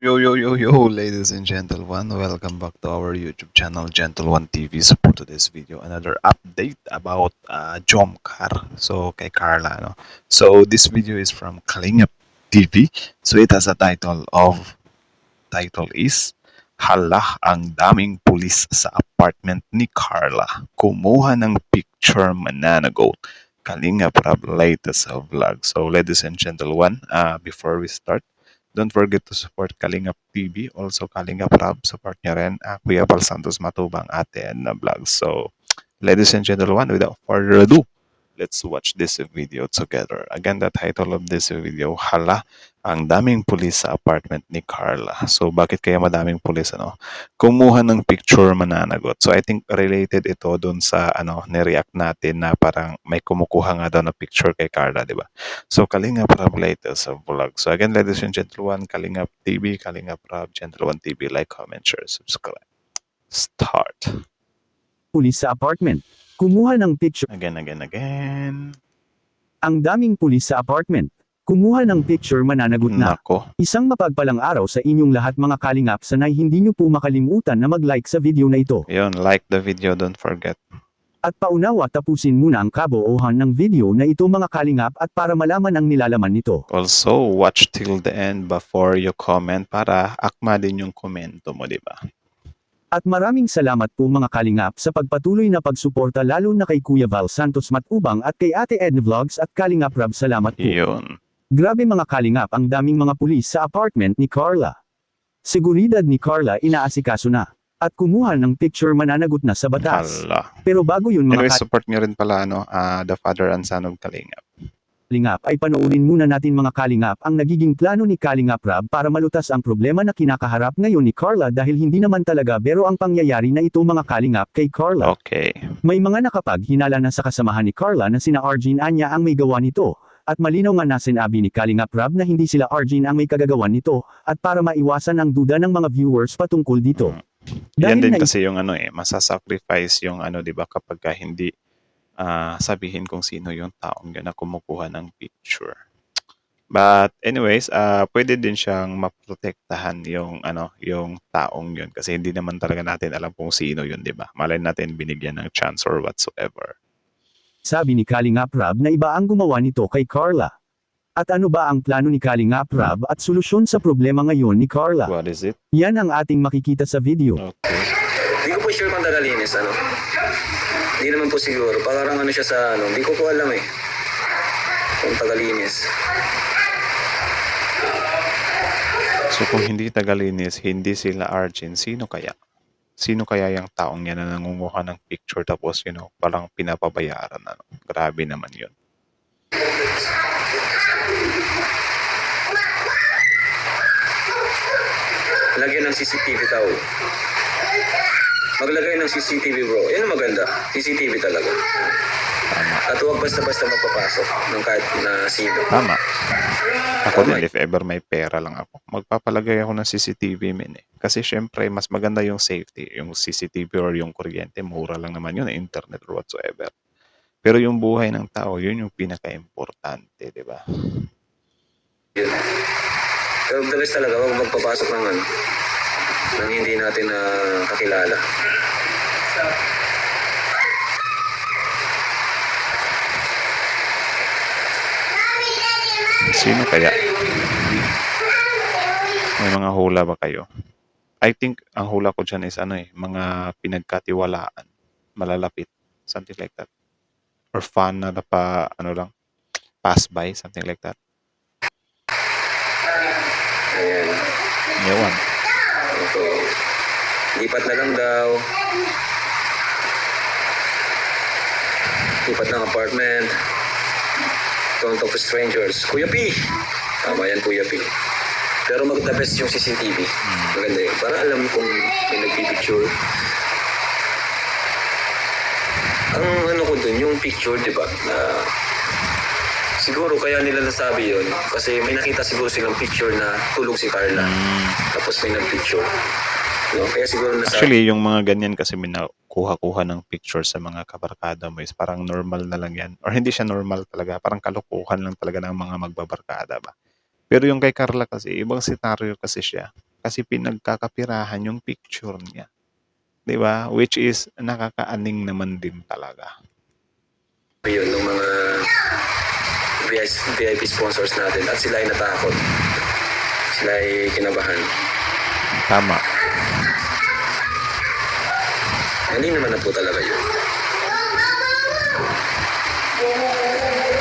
Yo, ladies and gentlemen, welcome back to our YouTube channel, Gentle One TV. So for today's video, another update about Jomcar. So kay Carla, no? So this video is from Kalingap TV. So it has a title is Hala, ang daming pulis sa apartment ni Carla. Kumuha ng picture mananagot. Kalingap Rab latest vlog. So ladies and gentlemen, before we start, don't forget to support Kalingap TV. Also, Kalingap Rab, support nyo rin. Kuya Bal Santos Matubang ate na vlog. So, ladies and gentlemen, without further ado, let's watch this video together. Again, the title of this video, Hala, ang daming pulis sa apartment ni Carla. So, bakit kaya madaming pulis, ano? Kumuha ng picture mananagot. So, I think related ito dun sa, nireact natin na parang may kumukuha nga daw na picture kay Carla, di ba? So, Kalingap Rab latest vlog. So, again, ladies and gentlemen, Kalingap TV, Kalingap Rab, Gentle One TV, like, comment, share, subscribe. Start. Pulis sa apartment. Kumuha ng picture. Again. Ang daming pulis sa apartment. Kumuha ng picture mananagot na. Nako. Isang mapagpalang araw sa inyong lahat mga kalingap, sanay hindi nyo po makalimutan na mag-like sa video na ito. Yun, like the video, don't forget. At paunawa tapusin muna ang kaboohan ng video na ito mga kalingap at para malaman ang nilalaman nito. Also, watch till the end before you comment para akma din yung komento mo, di ba? At maraming salamat po mga kalingap sa pagpatuloy na pagsuporta lalo na kay Kuya Val Santos Matubang at kay Ate Edna Vlogs at Kalingap Rab, salamat po. Yun. Grabe mga kalingap, ang daming mga pulis sa apartment ni Carla. Seguridad ni Carla inaasikaso na. At kumuha ng picture mananagot na sa batas. Hala. Pero bago yun mga Anyway, support nyo rin pala, the father and son of Kalingap. kalingap ay panoorin muna natin mga kalingap ang nagiging plano ni Kalingap Rab para malutas ang problema na kinakaharap ngayon ni Carla dahil hindi naman talaga biro ang pangyayari na ito mga kalingap kay Carla. Okay. May mga nakapaghinala na sa kasamahan ni Carla na sina Arjin Anya ang may gawa nito. At malinaw nga na sinabi ni Kalingap Rab na hindi sila Arjin ang may kagagawan nito, at para maiwasan ang duda ng mga viewers patungkol dito. Yan din Dahil kasi yung masasacrifice yung di ba kapag hindi sabihin kung sino yung taong yun na kumukuha ng picture. But anyways, pwede din siyang maprotektahan yung yung taong yun kasi hindi naman talaga natin alam kung sino yun, di ba? Malay natin binigyan ng chance or whatsoever. Sabi ni Kalingap Rab na iba ang gumawa nito kay Carla. At ano ba ang plano ni Kalingap Rab at solusyon sa problema ngayon ni Carla? What is it? Yan ang ating makikita sa video. Okay. Hindi ko po sure kung tagalinis, Hindi naman po siguro. Parang siya sa hindi ko po alam kung tagalinis. So kung hindi tagalinis, hindi sila Arjin, sino kaya? Sino kaya yung taong yan na nangunguha ng picture tapos parang pinapabayaran Grabe naman yun. Lagyan ng CCTV tao. Maglagay ng CCTV bro. Yan ang maganda. CCTV talaga. Tama. At huwag basta-basta magpapasok ng kahit na sino. Tama. Ako din, if ever may pera lang ako, magpapalagay ako ng CCTV Kasi syempre, mas maganda yung safety. Yung CCTV or yung kuryente, mura lang naman yun, internet or whatsoever. Pero yung buhay ng tao, yun yung pinaka-importante, di ba? Yun. Pero the best talaga, huwag magpapasok ng hindi natin kakilala. Sino kaya? May mga hula ba kayo? I think ang hula ko dyan is mga pinagkatiwalaan, malalapit, something like that. Or fun na pass by, something like that. Ayan. Yawan. Okay. Lipat na lang daw. Lipat ng apartment. Don't talk to strangers. Kuya P! Tama yan, Kuya P. Pero mag-the best yung CCTV. Maganda yun. Para alam kung may nagpipicture. Ang ko dun, yung picture, di ba? Na siguro kaya nila nasabi yun. Kasi may nakita siguro silang picture na tulog si Carla. Tapos may nag-picture. No? Kaya siguro nasabi. Actually, yung mga ganyan kasi kuha-kuha ng picture sa mga kabarkada mo is parang normal na lang yan. Or hindi siya normal talaga. Parang kalukuhan lang talaga ng mga magbabarkada ba. Pero yung kay Carla kasi, ibang senaryo kasi siya. kasi pinagkakapirahan yung picture niya. 'Di ba? Which is nakakaaning naman din talaga. Yun, ng mga VIP sponsors natin at sila ay natakot. Sila ay kinabahan. Tama. Hindi naman na po talaga yun.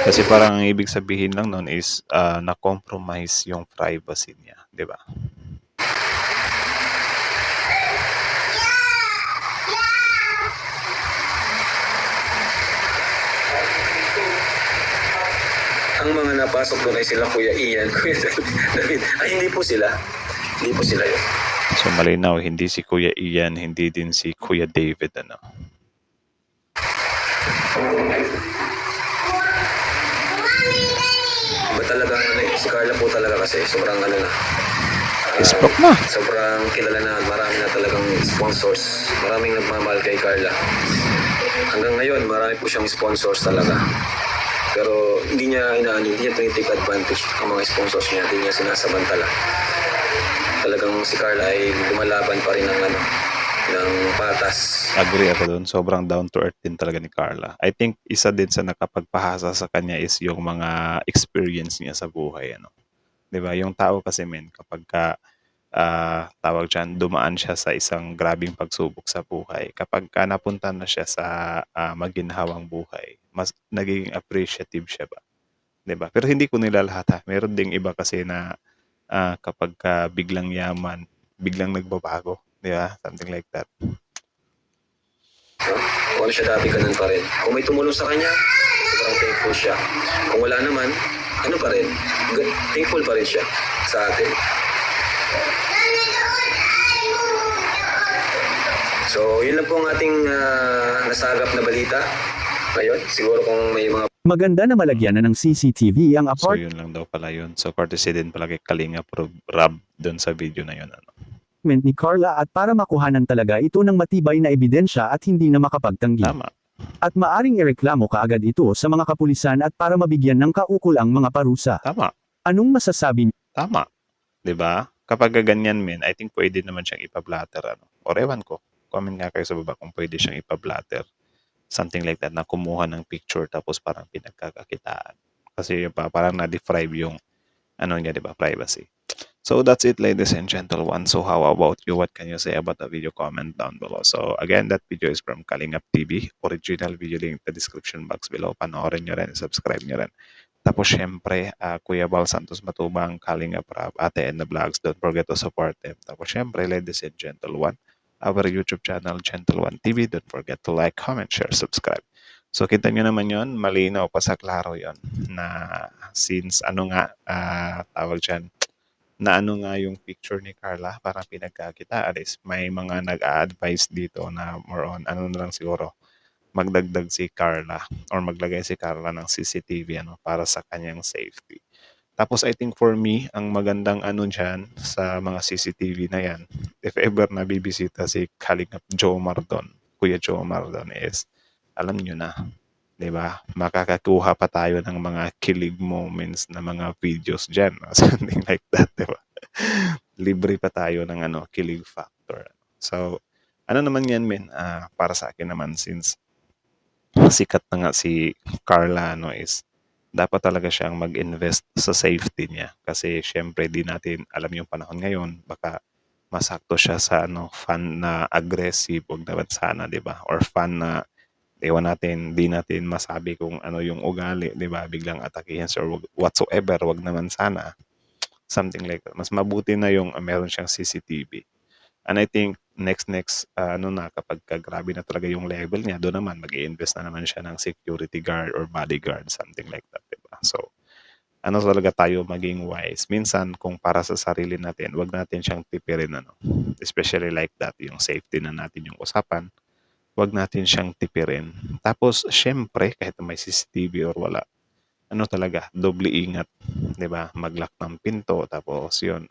Kasi parang ang ibig sabihin lang nun is na-compromise yung privacy niya, 'di ba? Ang mga napasok doon ay sila Kuya Ian, Kuya David. Ay, hindi po sila. Hindi po sila yun. So malinaw, hindi si Kuya Ian, hindi din si Kuya David, ano. Iba talaga si Carla po talaga kasi sobrang ano na. Spoke na. Sobrang kilala na, marami na talagang sponsors. Maraming nagmamahal kay Carla. Hanggang ngayon, marami po siyang sponsors talaga. Pero hindi niya tinitake advantage ang mga sponsors niya, hindi niya sinasamantala. Talagang si Carla ay lumalaban pa rin ng patas. Agree ako doon. Sobrang down to earth din talaga ni Carla. I think isa din sa nakapagpahasa sa kanya is yung mga experience niya sa buhay, ano. 'Di ba? Yung tao kasi kapag tawag diyan, dumaan siya sa isang grabing pagsubok sa buhay. Kapag napunta na siya sa maginhawang buhay, mas nagiging appreciative siya ba. 'Di ba? Pero hindi ko nila lahat ha. Meron ding iba kasi na kapag biglang yaman, biglang nagbabago, 'di ba? Something like that. Kung ano siya dati, ganun pa rin. Kung may tumulong sa kanya, sobrang thankful siya. Kung wala naman, ano pa rin, thankful pa rin siya sa atin. So, yun lang po ang ating nasagap na balita ngayon. Siguro kung may mga Maganda na malagyan na ng CCTV ang So apartment yun lang daw pala yun. So courtesy din pala kay Kalinga Rob doon sa video na yun, ano. ni Carla at para makuhanan talaga ito ng matibay na ebidensya at hindi na makapagtanggi. Tama. At maaring ireklamo kaagad ito sa mga kapulisan at para mabigyan ng kaukol ang mga parusa. Tama. Anong masasabi niyo? Tama. 'Di ba? Kapag ganyan I think pwede naman siyang ipa-blatter, ano. Or ewan ko. Comment nga kayo sa baba kung pwede siyang ipa-blatter. Something like that, na kumuha ng picture tapos parang pinagkakakitaan. Kasi parang na-deprive yung niya, 'di ba, privacy. So that's it, ladies and gentlemen. So how about you? What can you say about the video? Comment down below. So again, that video is from Kalingap TV. Original video link in the description box below. Panoorin nyo rin, subscribe nyo rin. Tapos syempre, Kuya Bal Santos Matubang, Kalingap Rap, Ate and the Vlogs. Don't forget to support them. Tapos syempre, ladies and gentlemen, our YouTube channel, Gentle One TV. Don't forget to like, comment, share, subscribe. So kita nyo naman yon, malinaw pa sa klaro yon na since tawag dyan, na yung picture ni Carla, parang pinagkakitaan is may mga nag-a-advise dito na more on, na lang siguro, magdagdag si Carla or maglagay si Carla ng CCTV para sa kanyang safety. Tapos I think for me, ang magandang dyan sa mga CCTV na yan, if ever nabibisita si Kalingap Jomar doon, Kuya Jomar doon is, alam nyo na, 'di ba? Makakakuha pa tayo ng mga kilig moments na mga videos diyan, something like that, 'di ba? Libre pa tayo ng kilig factor. So, naman 'yan, para sa akin naman, since sikat na nga si Carla, is dapat talaga siyang mag-invest sa safety niya kasi syempre di natin alam yung panahon ngayon, baka masakto siya sa fan na aggressive, wag naman sana, 'di ba? Or fan na ewan natin, di natin masabi kung ano yung ugali, 'di ba? Biglang atakihin or whatsoever, wag naman sana. Something like that. Mas mabuti na yung meron siyang CCTV. And I think next kapag grabe na talaga yung level niya, doon naman mag-i-invest na naman siya ng security guard or bodyguard, something like that, 'di ba? So talaga tayo maging wise. Minsan kung para sa sarili natin, wag natin siyang tipirin, especially like that, yung safety na natin yung usapan. Wag natin siyang tipirin. Tapos, syempre, kahit may CCTV or wala, talaga, doble ingat, 'di ba? Mag-lock ng pinto, tapos yun,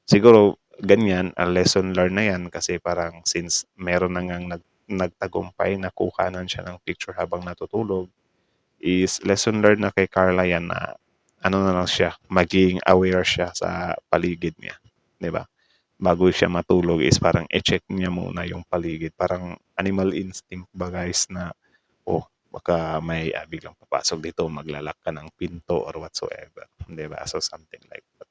siguro, ganyan, a lesson learned na yan, kasi parang since meron na ngang nagtagumpay na kuhanan siya ng picture habang natutulog, is lesson learned na kay Carla yan na, na lang siya, maging aware siya sa paligid niya. 'di ba? Bago siya matulog is parang i-check niya muna yung paligid. Parang animal instinct ba guys na, oh, baka may biglang papasok dito, maglalak ka ng pinto or whatsoever. 'Di ba? So something like that.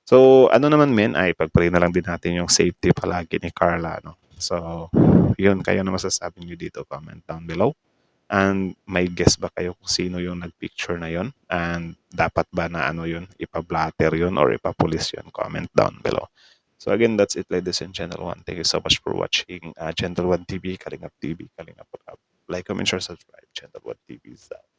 So ano naman men, ay pag-pray na lang din natin yung safety palagi ni Carla, no? So, yun, kayo na masasabi nyo dito, comment down below. And may guess ba kayo kung sino yung nagpicture na yun? And dapat ba na ano yun, ipa-blatter yun or ipa-police yun? Comment down below. So again, that's it ladies and gentlemen. Thank you so much for watching Gentle One TV, Kalingap TV, Kalingap Rap. Like, comment, share, subscribe. Gentle One TV is out.